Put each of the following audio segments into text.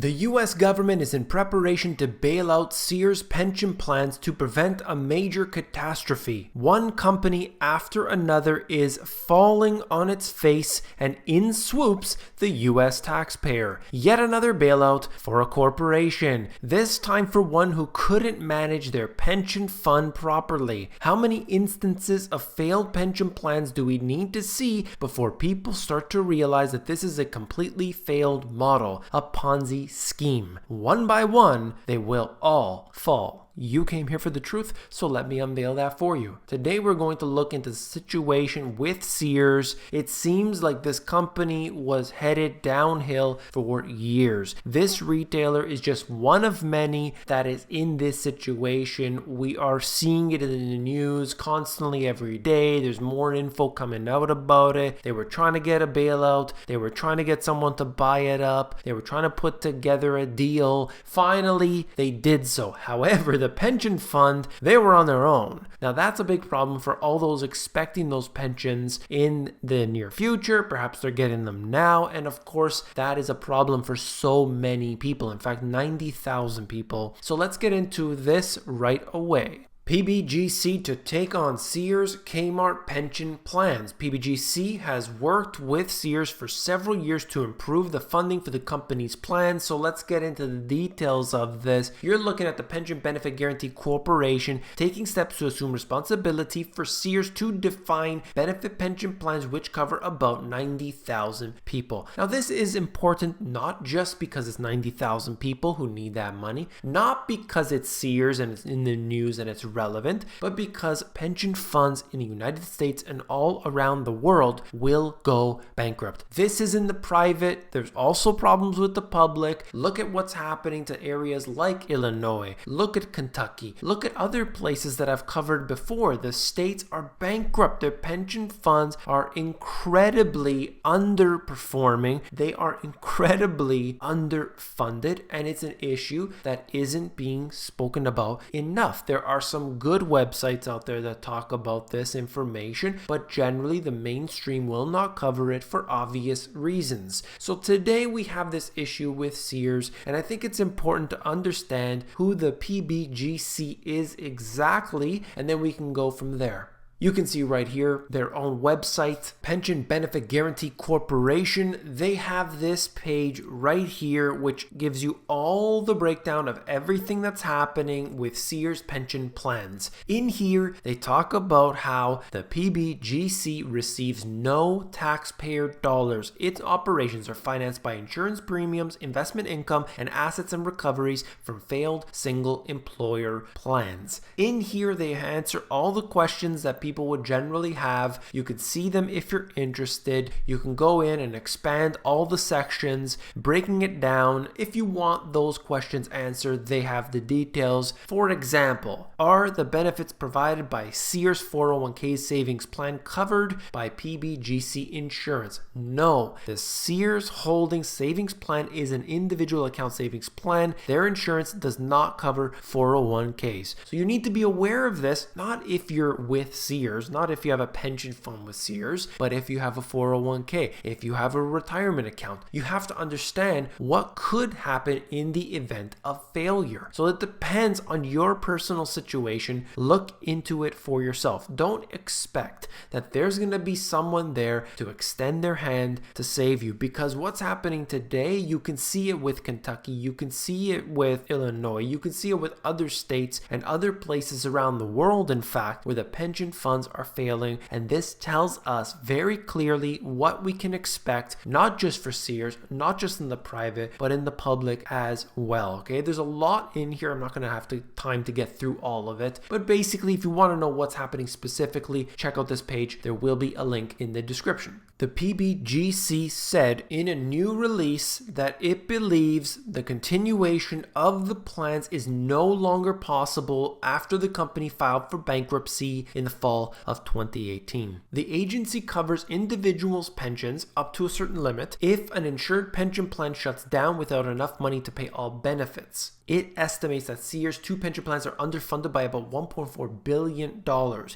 The US government is in preparation to bail out Sears pension plans to prevent a major catastrophe. One company after another is falling on its face, and in swoops the US taxpayer. Yet another bailout for a corporation, this time for one who couldn't manage their pension fund properly. How many instances of failed pension plans do we need to see before people start to realize that this is a completely failed model, a Ponzi scheme? One by one, they will all fall. You came here for the truth, so let me unveil that for you. Today we're going to look into the situation with Sears. It seems like this company was headed downhill for years. This retailer is just one of many that is in this situation. We are seeing it in the news constantly every day. There's more info coming out about it. They were trying to get a bailout. They were trying to get someone to buy it up. They were trying to put together a deal. Finally, they did so. However, the pension fund, they were on their own. Now that's a big problem for all those expecting those pensions in the near future. Perhaps they're getting them now, and of course that is a problem for so many people. In fact, 90,000 people. So let's get into this right away. PBGC to take on Sears Kmart pension plans. PBGC has worked with Sears for several years to improve the funding for the company's plans. So let's get into the details of this. You're looking at the Pension Benefit Guaranty Corporation taking steps to assume responsibility for Sears to define benefit pension plans which cover about 90,000 people. Now this is important not just because it's 90,000 people who need that money, not because it's Sears and it's in the news and it's relevant, but because pension funds in the United States and all around the world will go bankrupt. This is in the private. There's also problems with the public. Look at what's happening to areas like Illinois. Look at Kentucky. Look at other places that I've covered before. The states are bankrupt. Their pension funds are incredibly underperforming. They are incredibly underfunded, and it's an issue that isn't being spoken about enough. There are some good websites out there that talk about this information, but generally the mainstream will not cover it for obvious reasons. So today we have this issue with Sears, and I think it's important to understand who the PBGC is exactly, and then we can go from there. You can see right here their own website, Pension Benefit Guaranty Corporation. They have this page right here which gives you all the breakdown of everything that's happening with Sears pension plans. In here, they talk about how the PBGC receives no taxpayer dollars. Its operations are financed by insurance premiums, investment income, and assets and recoveries from failed single employer plans. In here, they answer all the questions that people would generally have. You could see them if you're interested. You can go in and expand all the sections, breaking it down. If you want those questions answered, they have the details. For example, are the benefits provided by Sears 401k savings plan covered by PBGC insurance? No. The Sears Holdings savings plan is an individual account savings plan. Their insurance does not cover 401ks. So you need to be aware of this, not if you're with Sears, not if you have a pension fund with Sears, but if you have a 401k, if you have a retirement account. You have to understand what could happen in the event of failure. So it depends on your personal situation. Look into it for yourself. Don't expect that there's going to be someone there to extend their hand to save you, because what's happening today, you can see it with Kentucky, you can see it with Illinois, you can see it with other states and other places around the world, in fact, where the pension funds are failing, and this tells us very clearly what we can expect, not just for Sears, not just in the private, but in the public as well. Okay, there's a lot in here. I'm not going to have time to get through all of it, but basically if you want to know what's happening specifically, check out this page. There will be a link in the description. The PBGC said in a new release that it believes the continuation of the plans is no longer possible after the company filed for bankruptcy in the fall fall of 2018. The agency covers individuals' pensions up to a certain limit if an insured pension plan shuts down without enough money to pay all benefits. It estimates that Sears' 2 pension plans are underfunded by about $1.4 billion.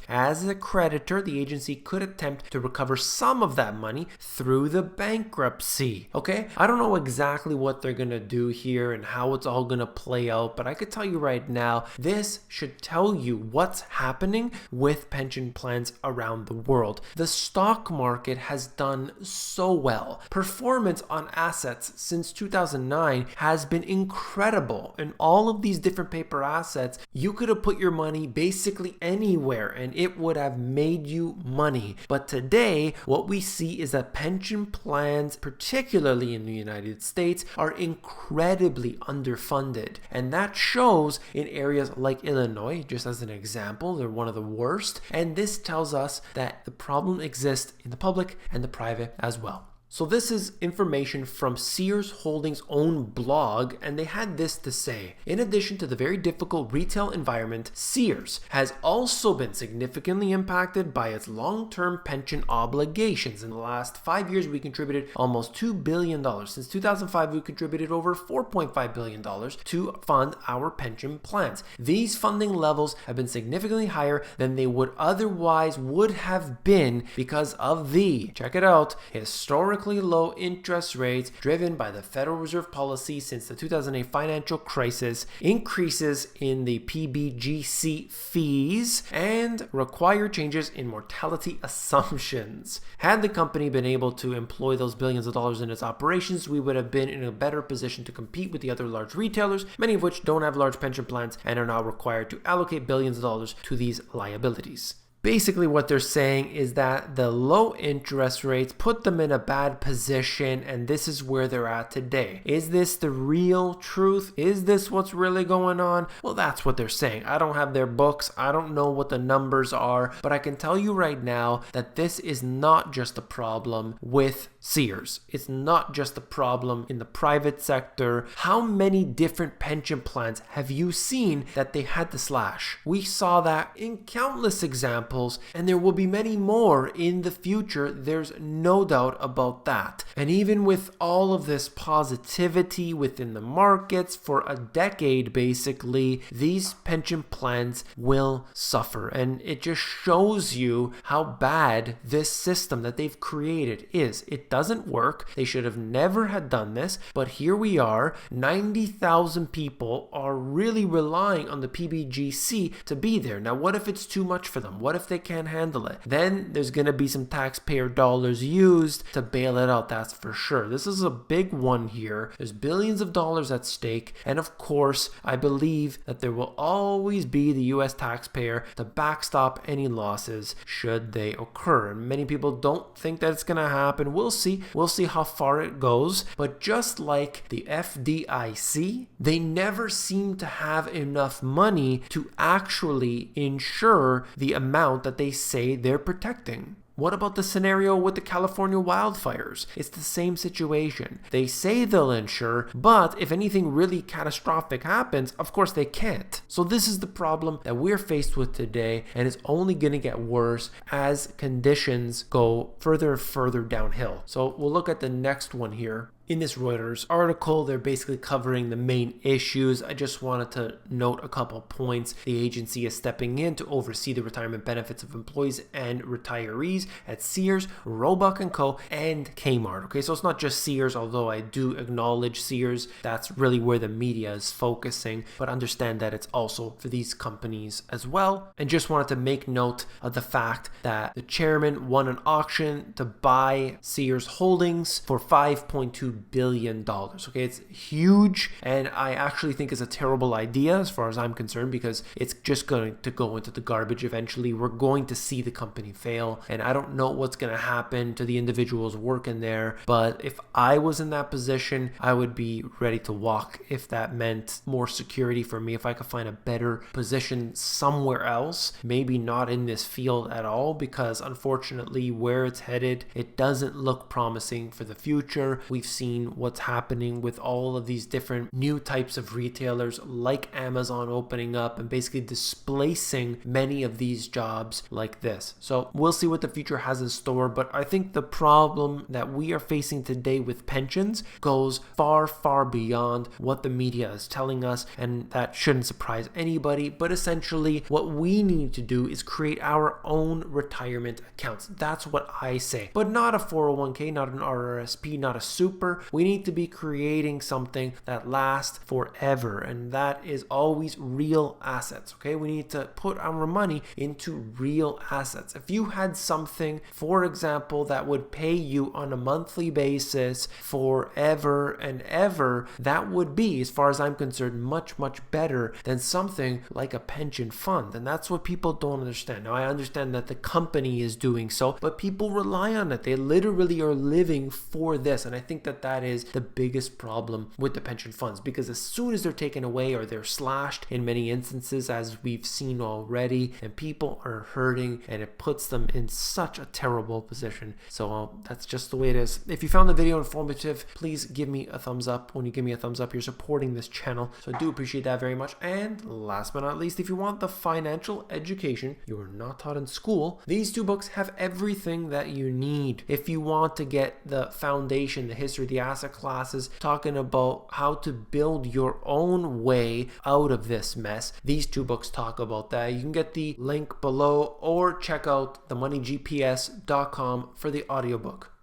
As a creditor, the agency could attempt to recover some of that money through the bankruptcy. Okay? I don't know exactly what they're going to do here and how it's all going to play out, but I could tell you right now, this should tell you what's happening with pension plans around the world. The stock market has done so well. Performance on assets since 2009 has been incredible. In all of these different paper assets, you could have put your money basically anywhere and it would have made you money. But today, what we see is that pension plans, particularly in the United States, are incredibly underfunded. And that shows in areas like Illinois, just as an example. They're one of the worst. And this tells us that the problem exists in the public and the private as well. So this is information from Sears Holdings' own blog, and they had this to say. In addition to the very difficult retail environment, Sears has also been significantly impacted by its long-term pension obligations. In the last 5 years, we contributed almost $2 billion. Since 2005, we contributed over $4.5 billion to fund our pension plans. These funding levels have been significantly higher than they would otherwise would have been because of the, check it out, historically low interest rates driven by the Federal Reserve policy since the 2008 financial crisis, increases in the PBGC fees, and required changes in mortality assumptions. Had the company been able to employ those billions of dollars in its operations, we would have been in a better position to compete with the other large retailers, many of which don't have large pension plans and are now required to allocate billions of dollars to these liabilities. Basically, what they're saying is that the low interest rates put them in a bad position, and this is where they're at today. Is this the real truth? Is this what's really going on? Well, that's what they're saying. I don't have their books. I don't know what the numbers are, but I can tell you right now that this is not just a problem with Sears. It's not just a problem in the private sector. How many different pension plans have you seen that they had to slash? We saw that in countless examples, and there will be many more in the future. There's no doubt about that. And even with all of this positivity within the markets for a decade, basically, these pension plans will suffer. And it just shows you how bad this system that they've created is. It doesn't work. They should have never had done this, but here we are. 90,000 people are really relying on the PBGC to be there. Now, what if it's too much for them? What if they can't handle it? Then there's going to be some taxpayer dollars used to bail it out, that's for sure. This is a big one here. There's billions of dollars at stake, and of course, I believe that there will always be the US taxpayer to backstop any losses should they occur. And many people don't think that it's going to happen. We'll see. We'll see how far it goes. But just like the FDIC, they never seem to have enough money to actually insure the amount that they say they're protecting. What about the scenario with the California wildfires? It's the same situation. They say they'll insure, but if anything really catastrophic happens, of course they can't. So this is the problem that we're faced with today, and it's only going to get worse as conditions go further and further downhill. So we'll look at the next one here. In this Reuters article, they're basically covering the main issues. I just wanted to note a couple points. The agency is stepping in to oversee the retirement benefits of employees and retirees at Sears, Roebuck & Co., and Kmart. Okay, so it's not just Sears, although I do acknowledge Sears. That's really where the media is focusing, but understand that it's also for these companies as well. And just wanted to make note of the fact that the chairman won an auction to buy Sears Holdings for $5.2 billion. Okay, it's huge, and I actually think it's a terrible idea as far as I'm concerned, because it's just going to go into the garbage eventually. We're going to see the company fail, and I don't know what's going to happen to the individuals working there, but if I was in that position, I would be ready to walk if that meant more security for me. If I could find a better position somewhere else, maybe not in this field at all, because unfortunately where it's headed, it doesn't look promising for the future. We've seen seen what's happening with all of these different new types of retailers like Amazon opening up and basically displacing many of these jobs like this. So we'll see what the future has in store, but I think the problem that we are facing today with pensions goes far, far beyond what the media is telling us, and that shouldn't surprise anybody. But essentially, what we need to do is create our own retirement accounts. That's what I say. But not a 401k, not an RRSP, not a super. We need to be creating something that lasts forever, and that is always real assets. Okay, we need to put our money into real assets. If you had something, for example, that would pay you on a monthly basis forever and ever, that would be, as far as I'm concerned, much, much better than something like a pension fund. And that's what people don't understand. Now, I understand that the company is doing so, but people rely on it. They literally are living for this. And I think that that is the biggest problem with the pension funds, because as soon as they're taken away or they're slashed in many instances, as we've seen already, and people are hurting, and it puts them in such a terrible position. So that's just the way it is. If you found the video informative, please give me a thumbs up. When you give me a thumbs up, you're supporting this channel. So I do appreciate that very much. And last but not least, if you want the financial education you are not taught in school, these two books have everything that you need. If you want to get the foundation, the history, the asset classes, talking about how to build your own way out of this mess, these two books talk about that. You can get the link below or check out themoneygps.com for the audiobook.